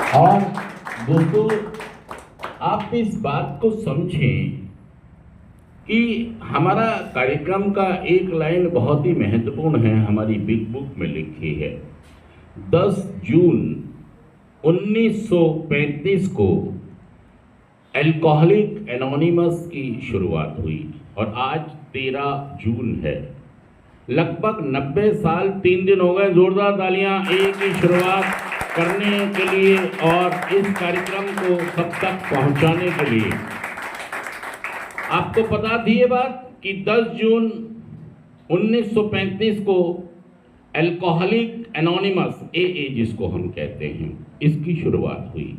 और दोस्तों, आप इस बात को समझें कि हमारा कार्यक्रम का एक लाइन बहुत ही महत्वपूर्ण है, हमारी बिग बुक में लिखी है। 10 जून 1935 को अल्कोहलिक एनोनिमस की शुरुआत हुई और आज 13 जून है। लगभग 90 साल 3 दिन हो गए। जोरदार तालियां एक की शुरुआत करने के लिए और इस कार्यक्रम को सब तक पहुंचाने के लिए। आपको पता थी ये बात कि 10 जून 1935 को अल्कोहलिक एनोनिमस AA जिसको हम कहते हैं, इसकी शुरुआत हुई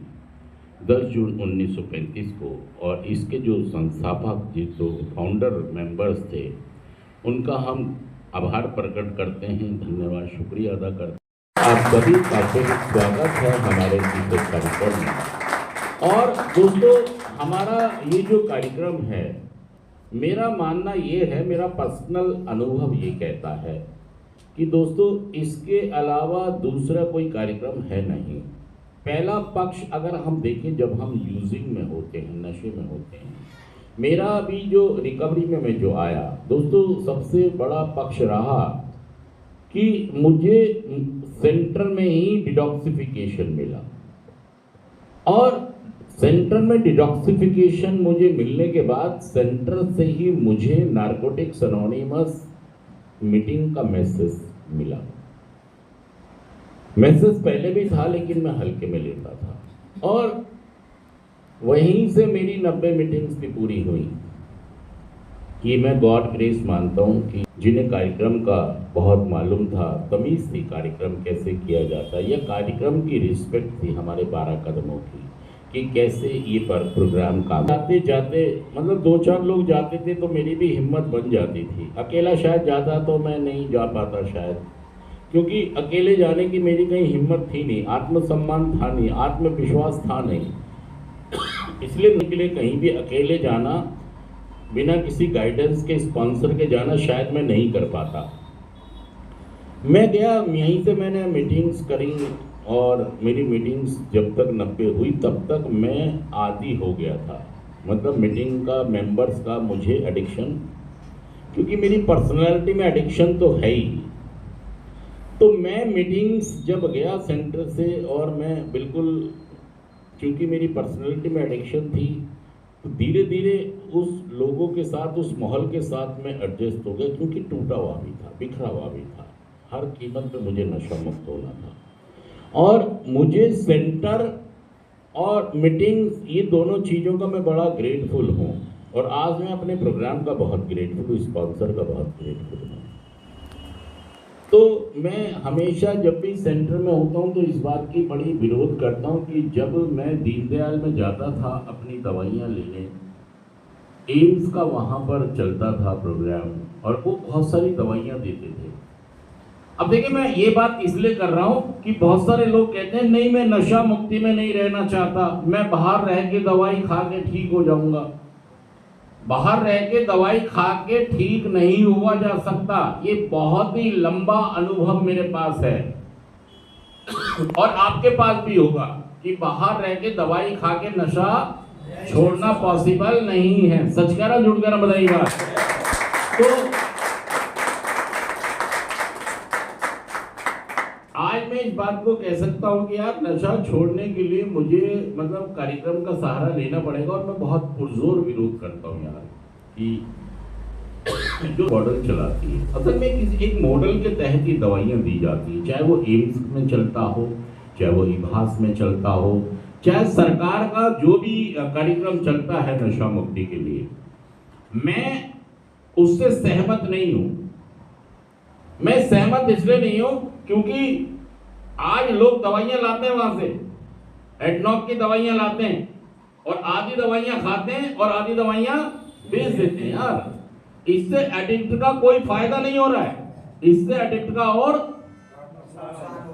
10 जून 1935 को। और इसके जो संस्थापक जो फाउंडर मेंबर्स थे, उनका हम आभार प्रकट करते हैं, धन्यवाद, शुक्रिया अदा करते हैं। आप सभी का स्वागत है हमारे इस कार्यक्रम में। और दोस्तों, हमारा ये जो कार्यक्रम है, मेरा मानना ये है, मेरा पर्सनल अनुभव ये कहता है कि दोस्तों, इसके अलावा दूसरा कोई कार्यक्रम है नहीं। पहला पक्ष अगर हम देखें, जब हम यूजिंग में होते हैं, नशे में होते हैं, मेरा अभी जो रिकवरी में मैं जो आया दोस्तों, सबसे बड़ा पक्ष रहा कि मुझे सेंटर में ही डिटॉक्सिफिकेशन मिला। और सेंटर में डिटॉक्सिफिकेशन मुझे मिलने के बाद सेंटर से ही मुझे नारकोटिक्स एनोनिमस मीटिंग का मैसेज मिला। मैसेज पहले भी था, लेकिन मैं हल्के में लेता था। और वहीं से मेरी 90 मीटिंग्स भी पूरी हुई। ये मैं गॉड ग्रेस मानता हूँ कि जिन्हें कार्यक्रम का बहुत मालूम था, तमीज़ थी कार्यक्रम कैसे किया जाता है, यह कार्यक्रम की रिस्पेक्ट थी हमारे 12 कदमों की, कि कैसे ये पर प्रोग्राम काम जाते जाते, मतलब 2-4 लोग जाते थे तो मेरी भी हिम्मत बन जाती थी। अकेला शायद जाता तो मैं नहीं जा पाता शायद, क्योंकि अकेले जाने की मेरी कहीं हिम्मत थी नहीं, आत्मसम्मान था नहीं, आत्मविश्वास था नहीं। इसलिए निकले कहीं भी अकेले जाना, बिना किसी गाइडेंस के, स्पॉन्सर के जाना शायद मैं नहीं कर पाता। मैं गया, यहीं से मैंने मीटिंग्स करी और मेरी मीटिंग्स जब तक 90 हुई तब तक मैं आदी हो गया था। मतलब मीटिंग का, मेंबर्स का मुझे एडिक्शन, क्योंकि मेरी पर्सनालिटी में एडिक्शन तो है ही। तो मैं मीटिंग्स जब गया सेंटर से, और मैं बिल्कुल, क्योंकि मेरी पर्सनालिटी में एडिक्शन थी, तो धीरे धीरे उस लोगों के साथ, उस माहौल के साथ मैं एडजस्ट हो गया, क्योंकि टूटा हुआ भी था, बिखरा हुआ भी था। हर कीमत पे मुझे नशा मुक्त होना था। और मुझे सेंटर और मीटिंग्स, ये दोनों चीज़ों का मैं बड़ा ग्रेटफुल हूँ। और आज मैं अपने प्रोग्राम का बहुत ग्रेटफुल हूँ, स्पॉन्सर का बहुत ग्रेटफुल हूँ। तो मैं हमेशा जब भी सेंटर में होता हूँ तो इस बात की बड़ी विरोध करता हूँ कि जब मैं दीनदयाल में जाता था अपनी दवाइयाँ लेने, एम्स का वहाँ पर चलता था प्रोग्राम, और वो बहुत सारी दवाइयाँ देते थे। अब देखिए, मैं ये बात इसलिए कर रहा हूँ कि बहुत सारे लोग कहते हैं नहीं, मैं नशा मुक्ति में नहीं रहना चाहता, मैं बाहर रह के दवाई खा के ठीक हो जाऊंगा। बाहर रह के दवाई खा के ठीक नहीं हुआ जा सकता। ये बहुत ही लंबा अनुभव मेरे पास है और आपके पास भी होगा कि बाहर रह के दवाई खा के नशा छोड़ना पॉसिबल नहीं है। सच कह रहा, झूठ कह रहा, बताइए बात। तो आज मैं इस बात को कह सकता हूं कि यार, नशा छोड़ने के लिए मुझे मतलब कार्यक्रम का सहारा लेना पड़ेगा। और मैं बहुत पुरजोर विरोध करता हूं यार कि जो मॉडल चलाती है, असल में किसी एक मॉडल के तहत ही दवाइयां दी जाती है, चाहे वो एम्स में चलता हो, चाहे वो इभास में चलता हो, चाहे सरकार का जो भी कार्यक्रम चलता है नशा मुक्ति के लिए, मैं उससे सहमत नहीं हूं। मैं सहमत इसलिए नहीं हूं क्योंकि आज लोग दवाइयां लाते हैं, वहां से एडनॉक की दवाइयां लाते हैं और आधी दवाइयां खाते हैं और आधी दवाइयां बेच देते हैं। यार, इससे एडिक्ट का कोई फायदा नहीं हो रहा है, इससे एडिक्ट का, और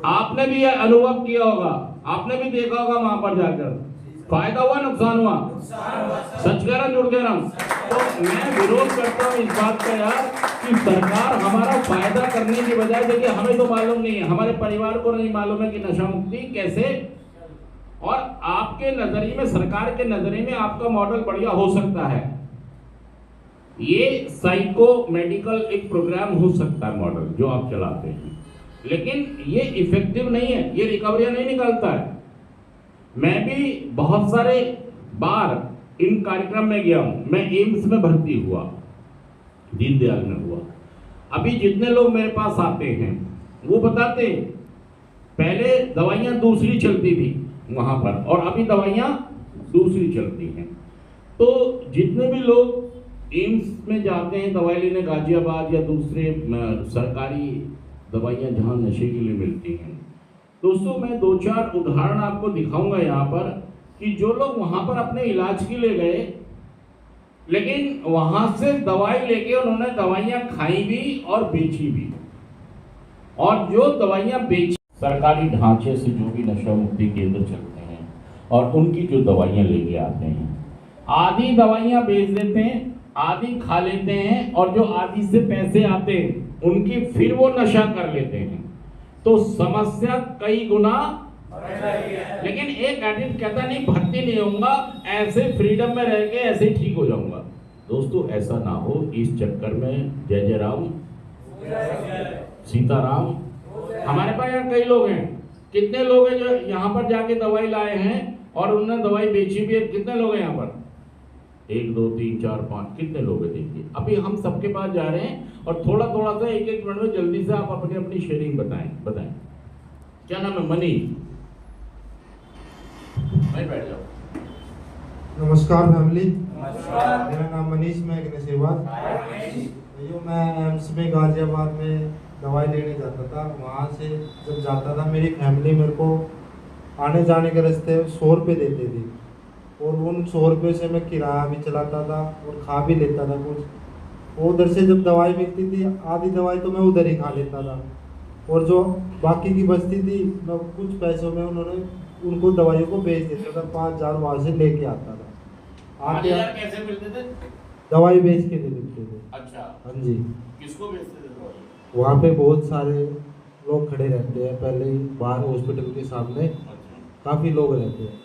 आपने भी यह अनुभव किया होगा, आपने भी देखा होगा वहां पर जाकर, फायदा हुआ नुकसान हुआ? सच कह रहा, झूठ कह रहा? तो मैं विरोध करता हूँ इस बात का यार कि सरकार हमारा फायदा करने की बजाय, देखिए हमें तो मालूम नहीं है, हमारे परिवार को नहीं मालूम है कि नशा मुक्ति कैसे, और आपके नजरिए में, सरकार के नजरिए में आपका मॉडल बढ़िया हो सकता है, ये साइको मेडिकल एक प्रोग्राम हो सकता है मॉडल जो आप चलाते हैं, लेकिन ये इफेक्टिव नहीं है, ये रिकवरी नहीं निकालता है। मैं भी बहुत सारे बार इन कार्यक्रम में गया हूं। मैं एम्स में भर्ती हुआ, दीनदयाल में हुआ। अभी जितने लोग मेरे पास आते हैं वो बताते हैं पहले दवाइयां दूसरी चलती थी वहां पर, और अभी दवाइयां दूसरी चलती हैं। तो जितने भी लोग एम्स में जाते हैं दवाई लेने, गाजियाबाद या दूसरे सरकारी दवाइयां जहां नशे के लिए मिलती हैं, दोस्तों मैं 2-4 उदाहरण आपको दिखाऊंगा यहाँ पर कि जो लोग वहां पर अपने इलाज के लिए गए, लेकिन वहां से दवाई लेके उन्होंने दवाइयां खाई भी और बेची भी, और जो दवाइयां बेची सरकारी ढांचे से जो भी नशा मुक्ति केंद्र चलते हैं और उनकी जो दवाइयां लेके आते हैं, आधी दवाइयां बेच देते हैं, आधी खा लेते हैं, और जो आधी से पैसे आते हैं उनकी फिर वो नशा कर लेते हैं। तो समस्या कई गुना, लेकिन एक एडिक्ट कहता नहीं भर्ती नहीं होऊंगा, ऐसे फ्रीडम में रह के ऐसे ठीक हो जाऊंगा। दोस्तों ऐसा ना हो, इस चक्कर में जय जय राम सीताराम। हमारे पास यहाँ कई लोग हैं, कितने लोग हैं जो यहाँ पर जाके दवाई लाए हैं और उन्होंने दवाई बेची भी है। कितने लोग हैं यहाँ पर? 1 2 3 4 5, कितने लोग हैं देखिए। अभी हम सबके पास जा रहे हैं और थोड़ा थोड़ा सा 1-1 मिनट में जल्दी से आप अपनी अपनी शेयरिंग बताएं। क्या नाम है? मनीष, भाई बैठ जाओ। नमस्कार फैमिली, मेरा नाम मनीष, मैं अग्निसेवाद। मैं एम्स में गाजियाबाद में दवाई लेने जाता था। वहाँ से जब जाता था मेरी फैमिली मेरे को आने जाने के रास्ते 100 रुपये देती थी, और उन 100 रुपये से मैं किराया भी चलाता था और खा भी लेता था कुछ। उधर से जब दवाई मिलती थी, आधी दवाई तो मैं उधर ही खा लेता था, और जो बाकी की बचती थी मैं कुछ पैसों में उनको दवाइयों को बेच देता था। 5,000 वहाँ से लेके आता था। आके कैसे मिलते थे? दवाई बेच के दे देते थे। अच्छा, हाँ जी। किसको बेचते थे दवाई? वहाँ पे बहुत सारे लोग खड़े रहते हैं, पहले ही बाहर हॉस्पिटल के सामने काफ़ी लोग रहते हैं।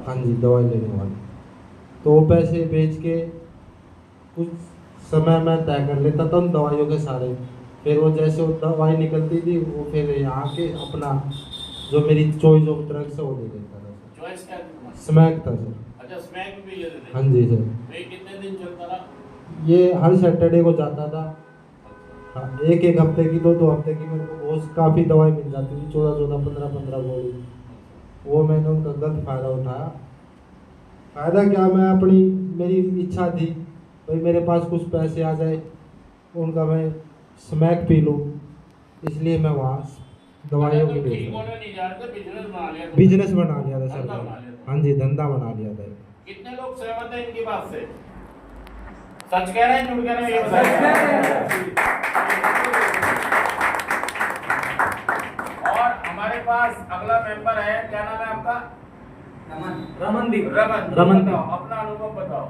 हाँ जी, दवाई लेने वाले। तो वो पैसे बेच के कुछ समय मैं तय कर लेता था उन दवाइयों के सारे। फिर वो जैसे वो दवाई निकलती थी वो फिर यहाँ के अपना जो मेरी चॉइस ऑफ ड्रग्स है वो दे देता था। चॉइस क्या था? स्मैक था सर। अच्छा, स्मैक भी ये देते? हाँ जी सर। ये कितने दिन चलता था? ये हर सैटरडे को जाता था। हाँ, 1-1 हफ्ते की 2-2 हफ्ते की मेरे को बहुत काफ़ी दवाई मिल जाती थी, 14-14 15-15 गोली। वो मैंने उनका गलत फ़ायदा उठाया। फ़ायदा क्या, मैं अपनी मेरी इच्छा थी भाई मेरे पास कुछ पैसे आ जाए, उनका मैं स्मैक पी लूँ, इसलिए मैं वहाँ दवाइयों की बिजनेस बना लिया था सर। हाँ जी, धंधा बना लिया था। कितने लोग सहमत हैं इनकी बात से? सच कह रहे हैं, झूठ कह रहे हैं, ये बताइए। और हमारे पास अगला मेंबर है, क्या नाम है आपका? रमनदीप। रमन, अपना अनुभव बताओ।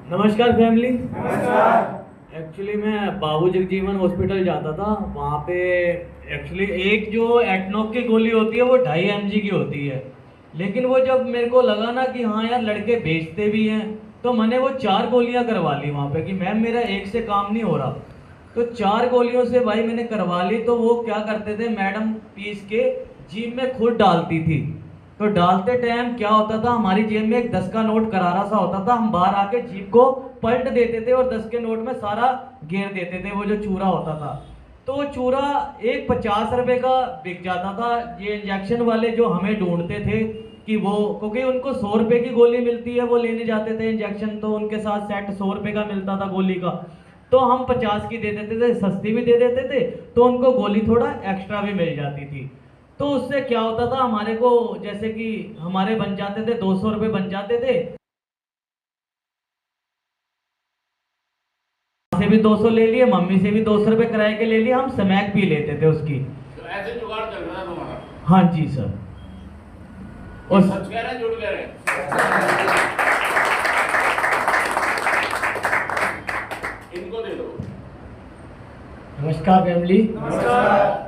नमस्कार फैमिली। नमस्कार। एक्चुअली मैं बाबू जगजीवन हॉस्पिटल जाता था। वहाँ पे एक्चुअली एक जो एटनॉक की गोली होती है वो 2.5 mg की होती है, लेकिन वो जब मेरे को लगा ना कि हाँ यार लड़के बेचते भी हैं, तो मैंने वो 4 गोलियां करवा ली वहाँ पे कि मैम मेरा एक से काम नहीं हो रहा। तो 4 गोलियों से भाई मैंने करवा ली। तो वो क्या करते थे, मैडम पीस के जीप में खुद डालती थी। तो डालते टाइम क्या होता था, हमारी जेब में एक 10 का नोट करारा सा होता था, हम बाहर आके जीप को पलट देते थे और 10 के नोट में सारा घेर देते थे वो जो चूरा होता था। तो वो चूरा एक 50 रुपए का बिक जाता था। ये इंजेक्शन वाले जो हमें ढूंढते थे कि वो, क्योंकि उनको 100 रुपए की गोली मिलती है, वो लेने जाते थे इंजेक्शन, तो उनके साथ सेट 100 रुपए का मिलता था गोली का। तो हम 50 की दे देते थे, सस्ती भी दे देते थे, तो उनको गोली थोड़ा एक्स्ट्रा भी मिल जाती थी। तो उससे क्या होता था, हमारे को जैसे कि हमारे बन जाते थे 200 रुपए बन जाते थे, से भी 200 ले लिए, मम्मी से भी 200 रुपए किराए के ले लिए, हम स्मैक पी लेते थे उसकी। तो ऐसे जुगाड़ चल रहा है तुम्हारा? हाँ जी सर। और सच कह रहे हैं, झूठ कह रहे हैं? इनको दे दो। नमस्कार फैमिली। नमस्कार।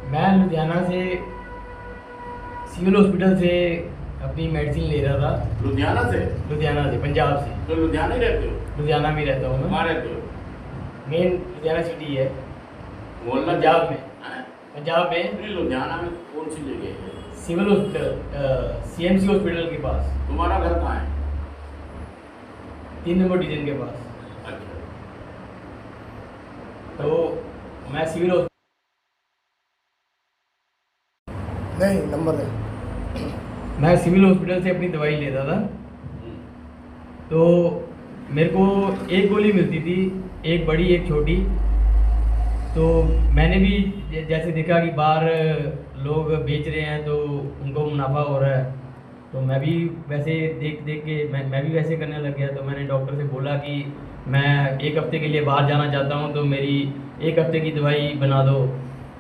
मैं लुधियाना से सिविल हॉस्पिटल से अपनी मेडिसिन ले रहा था, लुधियाना से? लुधियाना से, पंजाब से। तो लुधियाना ही रहते हो? लुधियाना में रहता हूँ मैं। कहाँ रहते हो? मेन लुधियाना सिटी है, मोहल्ला पंजाब में। हैं? पंजाब में नहीं, लुधियाना में कौन सी जगह है? सिविल हॉस्पिटल, CMC हॉस्पिटल के पास, तुम्हारा घर कहाँ है? 3 नंबर डिवीजन के पास। अच्छा। तो मैं सिविल नहीं नंबर है। मैं सिविल हॉस्पिटल से अपनी दवाई लेता था, तो मेरे को एक गोली मिलती थी, एक बड़ी एक छोटी। तो मैंने भी जैसे देखा कि बाहर लोग बेच रहे हैं तो उनको मुनाफा हो रहा है, तो मैं भी वैसे देख देख के मैं भी वैसे करने लग गया। तो मैंने डॉक्टर से बोला कि मैं 1 हफ्ते के लिए बाहर जाना चाहता हूँ, तो मेरी 1 हफ्ते की दवाई बना दो।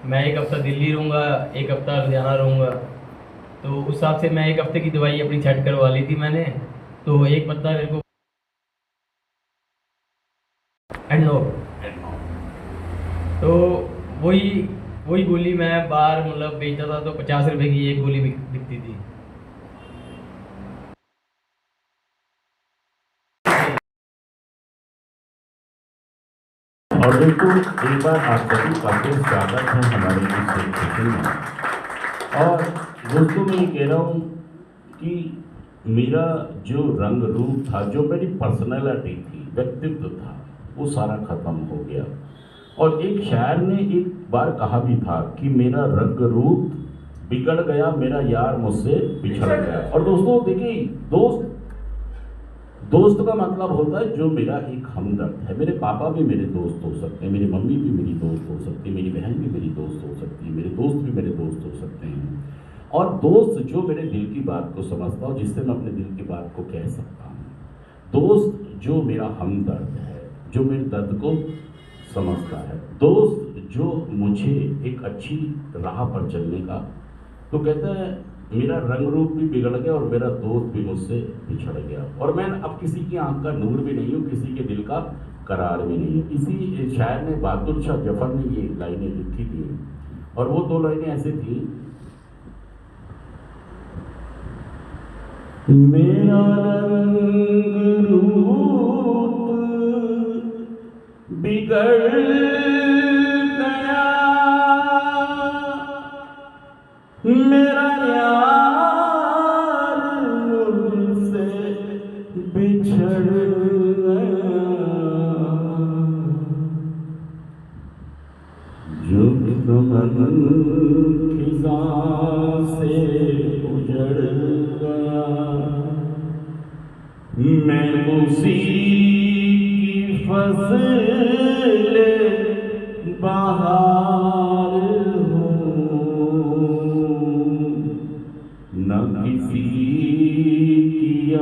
मैं 1 हफ्ता दिल्ली रहूँगा, 1 हफ्ता लुधियाना रहूँगा। तो उस हिसाब से मैं 1 हफ्ते की दवाई अपनी सेट करवा ली थी मैंने। तो एक पत्ता मेरे को एंडो, तो वही गोली मैं बाहर मतलब बेचता था, तो 50 रुपए की एक गोली बिकती थी। और दोस्तों, एक बार आप सभी का फिर स्वागत है हमारे इस सेशन में। और दोस्तों, मैं ये कह रहा हूँ कि मेरा जो रंग रूप था, जो मेरी पर्सनैलिटी थी, व्यक्तित्व था, वो सारा खत्म हो गया। और एक शायर ने एक बार कहा भी था कि मेरा रंग रूप बिगड़ गया, मेरा यार मुझसे बिछड़ गया। और दोस्तों देखिए, दोस्त का मतलब होता है जो मेरा एक हमदर्द है। मेरे पापा भी मेरे दोस्त हो सकते हैं, मेरी मम्मी भी मेरी दोस्त हो सकती है, मेरी बहन भी मेरी दोस्त हो सकती है, मेरे दोस्त भी मेरे दोस्त हो सकते हैं। और दोस्त जो मेरे दिल की बात को समझता हो, जिससे मैं अपने दिल की बात को कह सकता हूँ। दोस्त जो मेरा हमदर्द है, जो मेरे दर्द को समझता है। दोस्त जो मुझे एक अच्छी राह पर चलने का, तो कहता है मेरा रंग रूप भी बिगड़ गया और मेरा दोस्त भी मुझसे बिछड़ गया, और मैं अब किसी की आंख का नूर भी नहीं हूँ, किसी के दिल का करार भी नहीं हूँ। इसी शायर ने, बहादुर शाह जफर ने ये लाइनें लिखी थी, और वो 2 लाइनें ऐसे थी। मेरा रंग रूप बिगड़ गया, मेरा यार मुझसे बिछड़ गया, जो मन खिज़ां से उजड़ गया, मैं उसी की फसल बहार हूँ, न किसी की